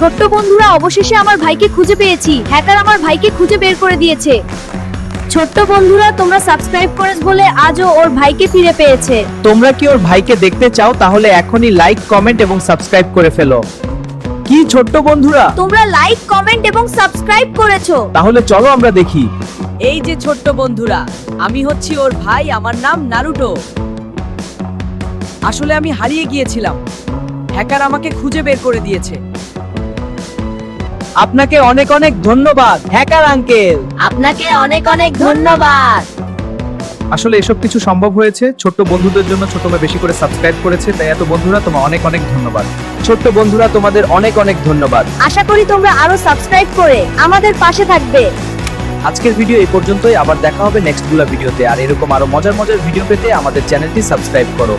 ছোট্ট বন্ধুরা, অবশেষে আমার ভাইকে খুঁজে পেয়েছি। হ্যাকার আমার ভাইকে খুঁজে বের করে দিয়েছে। ছোট্ট বন্ধুরা, তোমরা সাবস্ক্রাইব করেছ বলে আজও ওর ভাইকে ফিরে পেয়েছে। তোমরা কি ওর ভাইকে দেখতে চাও? তাহলে এখনই লাইক, কমেন্ট এবং সাবস্ক্রাইব করে ফেলো। কি ছোট্ট বন্ধুরা, তোমরা লাইক, কমেন্ট এবং সাবস্ক্রাইব করেছো। তাহলে চলো আমরা দেখি। এই যে ছোট্ট বন্ধুরা, আমি হচ্ছি ওর ভাই, আমার নাম নারুটো। আসলে আমি হারিয়ে গিয়েছিলাম, হ্যাকার আমাকে খুঁজে বের করে দিয়েছে। আপনাকে অনেক অনেক ধন্যবাদ হ্যাকার আঙ্কেল। আপনাকে অনেক অনেক ধন্যবাদ। আসলে এসব কিছু সম্ভব হয়েছে ছোট্ট বন্ধুদের জন্য। ছোট ভাই বেশি করে সাবস্ক্রাইব করেছে, তাই এত বন্ধুরা তোমার অনেক অনেক ধন্যবাদ। ছোট্ট বন্ধুরা, তোমাদের অনেক অনেক ধন্যবাদ। আশা করি তোমরা আরো সাবস্ক্রাইব করে আমাদের পাশে থাকবে। আজকের ভিডিও এই পর্যন্তই। আবার দেখা হবে নেক্সট গুলা ভিডিওতে। আর এরকম আরো মজার মজার ভিডিও পেতে আমাদের চ্যানেলটি সাবস্ক্রাইব করো।